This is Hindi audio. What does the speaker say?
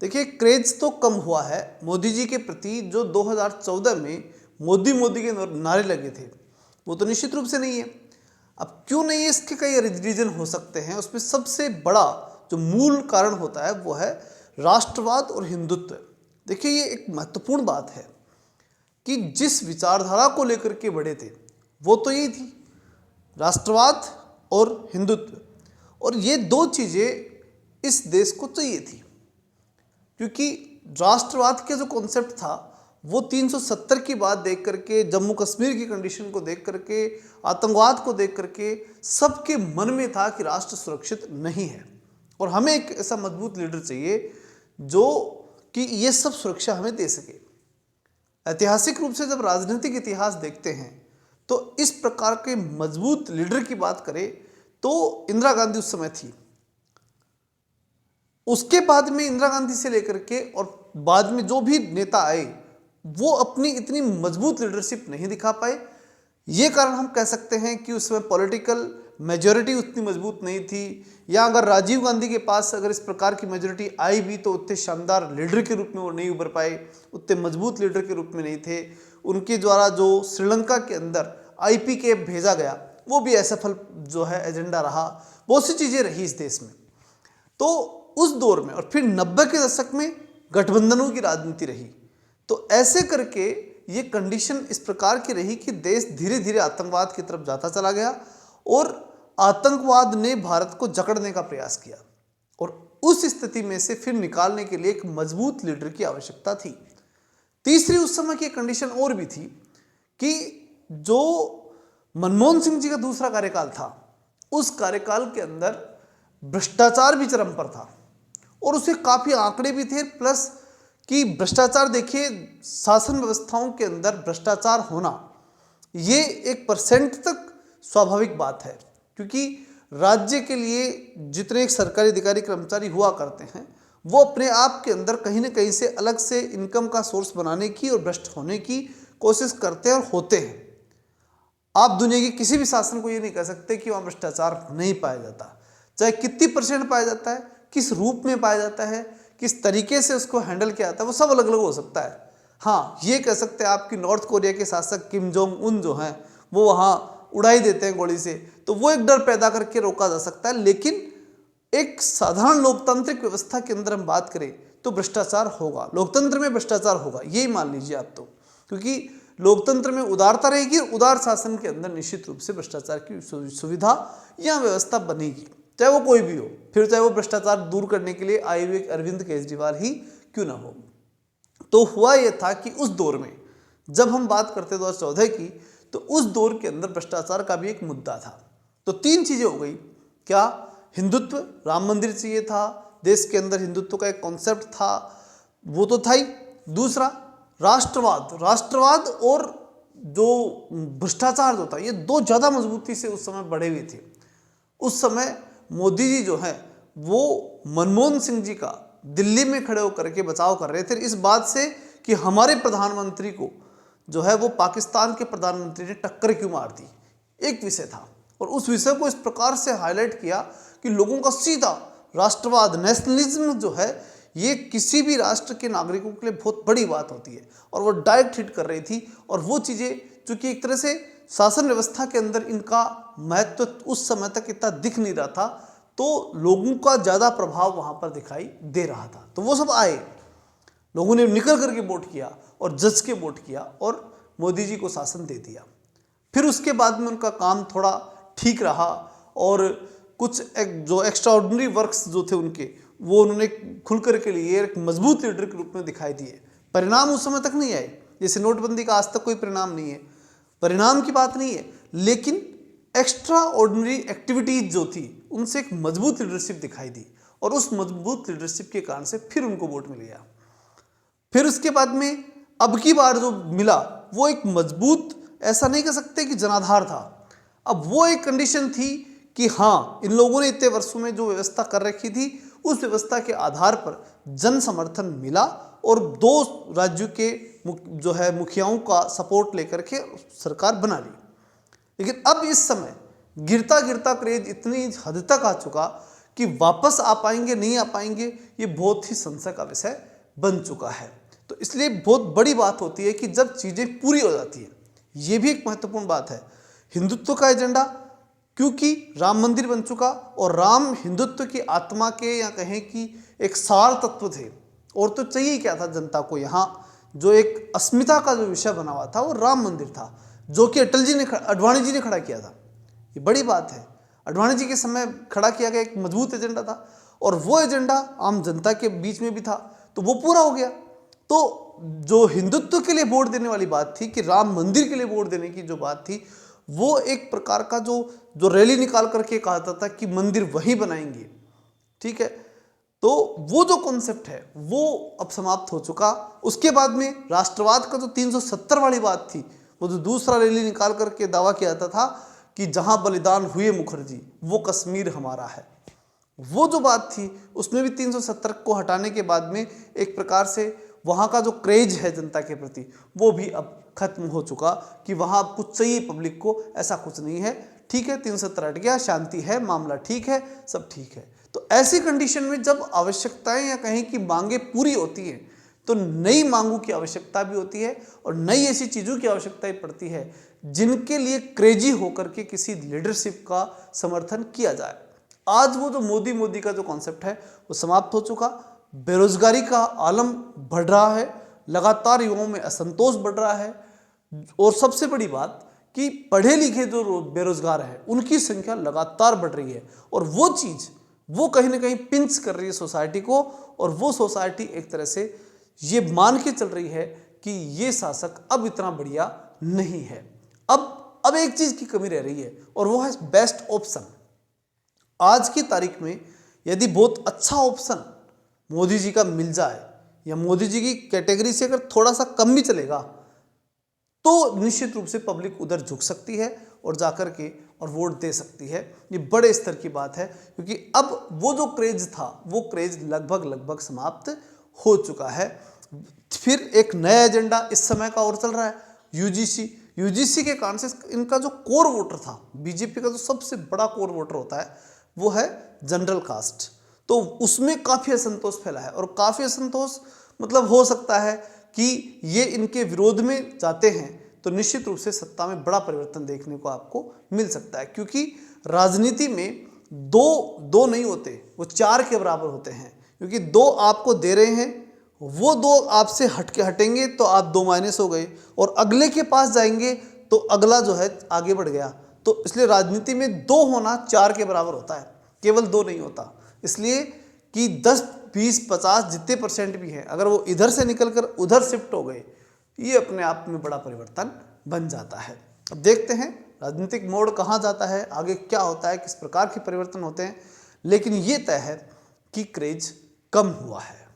देखिए, क्रेज तो कम हुआ है मोदी जी के प्रति जो 2014 में मोदी मोदी के नारे लगे थे, वो तो निश्चित रूप से नहीं है। अब क्यों नहीं है, इसके कई रीजन हो सकते हैं। उसमें सबसे बड़ा जो मूल कारण होता है वो है राष्ट्रवाद और हिंदुत्व। देखिए, ये एक महत्वपूर्ण बात है कि जिस विचारधारा को लेकर के बढ़े थे वो तो यही थी, राष्ट्रवाद और हिंदुत्व। और ये दो चीज़ें इस देश को चाहिए थी, क्योंकि राष्ट्रवाद के जो कॉन्सेप्ट था वो 370 की बात देख करके, जम्मू कश्मीर की कंडीशन को देख करके, आतंकवाद को देख करके सबके मन में था कि राष्ट्र सुरक्षित नहीं है और हमें एक ऐसा मजबूत लीडर चाहिए जो कि ये सब सुरक्षा हमें दे सके। ऐतिहासिक रूप से जब राजनीतिक इतिहास देखते हैं तो इस प्रकार के मजबूत लीडर की बात करें तो इंदिरा गांधी उस समय थी। उसके बाद में इंदिरा गांधी से लेकर के और बाद में जो भी नेता आए वो अपनी इतनी मजबूत लीडरशिप नहीं दिखा पाए। ये कारण हम कह सकते हैं कि उसमें पॉलिटिकल मेजॉरिटी उतनी मजबूत नहीं थी, या अगर राजीव गांधी के पास अगर इस प्रकार की मेजॉरिटी आई भी तो उतने शानदार लीडर के रूप में वो नहीं उभर पाए, उतने मजबूत लीडर के रूप में नहीं थे। उनके द्वारा जो श्रीलंका के अंदर IPK भेजा गया वो भी असफल जो है एजेंडा रहा, बहुत सी चीज़ें रही इस देश में। तो उस दौर में और फिर 90 के दशक में गठबंधनों की राजनीति रही, तो ऐसे करके ये कंडीशन इस प्रकार की रही कि देश धीरे धीरे आतंकवाद की तरफ जाता चला गया और आतंकवाद ने भारत को जकड़ने का प्रयास किया। और उस स्थिति में से फिर निकालने के लिए एक मजबूत लीडर की आवश्यकता थी। तीसरी उस समय की कंडीशन और भी थी कि जो मनमोहन सिंह जी का दूसरा कार्यकाल था, उस कार्यकाल के अंदर भ्रष्टाचार भी चरम पर था और उसे काफ़ी आंकड़े भी थे, प्लस कि भ्रष्टाचार, देखिए शासन व्यवस्थाओं के अंदर भ्रष्टाचार होना ये 1% तक स्वाभाविक बात है, क्योंकि राज्य के लिए जितने एक सरकारी अधिकारी कर्मचारी हुआ करते हैं वो अपने आप के अंदर कहीं ना कहीं से अलग से इनकम का सोर्स बनाने की और भ्रष्ट होने की कोशिश करते हैं और होते हैं। आप दुनिया की किसी भी शासन को ये नहीं कह सकते कि वहाँ भ्रष्टाचार नहीं पाया जाता, चाहे कितनी % पाया जाता है, किस रूप में पाया जाता है, किस तरीके से उसको हैंडल किया जाता है, वो सब अलग अलग हो सकता है। हाँ, ये कह सकते हैं आपकी नॉर्थ कोरिया के शासक किम जोंग उन जो हैं वो वहाँ उड़ाई देते हैं गोली से, तो वो एक डर पैदा करके रोका जा सकता है। लेकिन एक साधारण लोकतांत्रिक व्यवस्था के अंदर हम बात करें तो भ्रष्टाचार होगा, लोकतंत्र में भ्रष्टाचार होगा, यही मान लीजिए आप तो, क्योंकि लोकतंत्र में उदारता रहेगी। उदार शासन के अंदर निश्चित रूप से भ्रष्टाचार की सुविधा या व्यवस्था बनेगी, चाहे वो कोई भी हो, फिर चाहे वो भ्रष्टाचार दूर करने के लिए आए हुए अरविंद केजरीवाल ही क्यों ना हो। तो हुआ यह था कि उस दौर में जब हम बात करते 2014 की, तो उस दौर के अंदर भ्रष्टाचार का भी एक मुद्दा था। तो 3 चीज़ें हो गई, क्या हिंदुत्व, राम मंदिर चाहिए था, देश के अंदर हिंदुत्व का एक कॉन्सेप्ट था, वो तो था ही। दूसरा राष्ट्रवाद, राष्ट्रवाद और जो भ्रष्टाचार जो था, ये 2 ज़्यादा मजबूती से उस समय बढ़े हुए थे। उस समय मोदी जी जो है वो मनमोहन सिंह जी का दिल्ली में खड़े होकर के बचाव कर रहे थे इस बात से कि हमारे प्रधानमंत्री को जो है वो पाकिस्तान के प्रधानमंत्री ने टक्कर क्यों मार दी, एक विषय था। और उस विषय को इस प्रकार से हाईलाइट किया कि लोगों का सीधा राष्ट्रवाद, नेशनलिज्म जो है ये किसी भी राष्ट्र के नागरिकों के लिए बहुत बड़ी बात होती है, और वो डायरेक्ट हिट कर रही थी। और वो चीज़ें चूँकि एक तरह से शासन व्यवस्था के अंदर इनका महत्व उस समय तक इतना दिख नहीं रहा था, तो लोगों का ज़्यादा प्रभाव वहाँ पर दिखाई दे रहा था। तो वो सब आए, लोगों ने निकल करके वोट किया और जज के वोट किया और मोदी जी को शासन दे दिया। फिर उसके बाद में उनका काम थोड़ा ठीक रहा और कुछ जो एक्स्ट्राऑर्डिनरी वर्क्स जो थे उनके, वो उन्होंने खुल करके लिए एक मजबूत लीडर के रूप में दिखाई दिए। परिणाम उस समय तक नहीं आए, जैसे नोटबंदी का आज तक कोई परिणाम नहीं है, परिणाम की बात नहीं है, लेकिन एक्स्ट्रा ऑर्डिनरी एक्टिविटीज जो थी उनसे एक मजबूत लीडरशिप दिखाई दी और उस मजबूत लीडरशिप के कारण से फिर उनको वोट मिल गया। फिर उसके बाद में अब की बार जो मिला वो एक मजबूत, ऐसा नहीं कह सकते कि जनाधार था, अब वो एक कंडीशन थी कि हाँ, इन लोगों ने इतने वर्षों में जो व्यवस्था कर रखी थी उस व्यवस्था के आधार पर जन समर्थन मिला और 2 राज्यों के जो है मुखियाओं का सपोर्ट लेकर के सरकार बना ली। लेकिन अब इस समय गिरता गिरता क्रेज इतनी हद तक आ चुका कि वापस आ पाएंगे नहीं आ पाएंगे, ये बहुत ही संशय का विषय बन चुका है। तो इसलिए बहुत बड़ी बात होती है कि जब चीज़ें पूरी हो जाती है, ये भी एक महत्वपूर्ण बात है। हिंदुत्व का एजेंडा, क्योंकि राम मंदिर बन चुका और राम हिंदुत्व की आत्मा के, या कहें कि एक सार तत्व थे, और तो चाहिए क्या था जनता को। यहाँ जो एक अस्मिता का जो विषय बना हुआ था वो राम मंदिर था, जो कि अडवाणी जी ने खड़ा किया था। ये बड़ी बात है, अडवाणी जी के समय खड़ा किया गया एक मजबूत एजेंडा था, और वो एजेंडा आम जनता के बीच में भी था, तो वो पूरा हो गया। तो जो हिंदुत्व के लिए वोट देने वाली बात थी, कि राम मंदिर के लिए वोट देने की जो बात थी, वो एक प्रकार का जो रैली निकाल करके कहा जाता था कि मंदिर वहीं बनाएंगे, ठीक है, तो वो जो कॉन्सेप्ट है वो अब समाप्त हो चुका। उसके बाद में राष्ट्रवाद का जो 370 वाली बात थी, वो जो दूसरा रैली निकाल करके दावा किया जाता था कि जहां बलिदान हुए मुखर्जी वो कश्मीर हमारा है, वो जो बात थी उसमें भी 370 को हटाने के बाद में एक प्रकार से वहाँ का जो क्रेज है जनता के प्रति वो भी अब खत्म हो चुका, कि वहाँ अब कुछ चाहिए पब्लिक को, ऐसा कुछ नहीं है। ठीक है, 370 हट गया, शांति है, मामला ठीक है, सब ठीक है। तो ऐसी कंडीशन में जब आवश्यकताएं या कहीं की मांगे पूरी होती हैं, तो नई मांगों की आवश्यकता भी होती है, और नई ऐसी चीज़ों की आवश्यकता पड़ती है जिनके लिए क्रेजी होकर के किसी लीडरशिप का समर्थन किया जाए। आज वो जो मोदी का जो कॉन्सेप्ट है वो समाप्त हो चुका। बेरोजगारी का आलम बढ़ रहा है, लगातार युवाओं में असंतोष बढ़ रहा है, और सबसे बड़ी बात कि पढ़े लिखे जो बेरोजगार हैं उनकी संख्या लगातार बढ़ रही है, और वो चीज़ वो कहीं ना कहीं पिंच कर रही है सोसाइटी को, और वो सोसाइटी एक तरह से ये मान के चल रही है कि ये शासक अब इतना बढ़िया नहीं है। अब एक चीज़ की कमी रह रही है, और वो है बेस्ट ऑप्शन। आज की तारीख में यदि बहुत अच्छा ऑप्शन मोदी जी का मिल जाए, या मोदी जी की कैटेगरी से अगर थोड़ा सा कम भी चलेगा, तो निश्चित रूप से पब्लिक उधर झुक सकती है और जाकर के और वोट दे सकती है। ये बड़े स्तर की बात है, क्योंकि अब वो जो क्रेज था वो क्रेज लगभग समाप्त हो चुका है। फिर एक नया एजेंडा इस समय का और चल रहा है, यूजीसी के कारण से इनका जो कोर वोटर था, बीजेपी का जो सबसे बड़ा कोर वोटर होता है वो है जनरल कास्ट, तो उसमें काफ़ी असंतोष फैला है, और काफ़ी असंतोष मतलब हो सकता है कि ये इनके विरोध में जाते हैं तो निश्चित रूप से सत्ता में बड़ा परिवर्तन देखने को आपको मिल सकता है। क्योंकि राजनीति में दो नहीं होते, वो 4 के बराबर होते हैं, क्योंकि 2 आपको दे रहे हैं, वो 2 आपसे हटेंगे तो आप 2 माइनस हो गए, और अगले के पास जाएंगे तो अगला जो है आगे बढ़ गया। तो इसलिए राजनीति में 2 होना 4 के बराबर होता है, केवल 2 नहीं होता। इसलिए कि 10, 20, 50 जितने % भी हैं, अगर वो इधर से निकलकर उधर शिफ्ट हो गए, ये अपने आप में बड़ा परिवर्तन बन जाता है। अब देखते हैं राजनीतिक मोड़ कहाँ जाता है, आगे क्या होता है, किस प्रकार के परिवर्तन होते हैं, लेकिन ये तय है कि क्रेज कम हुआ है।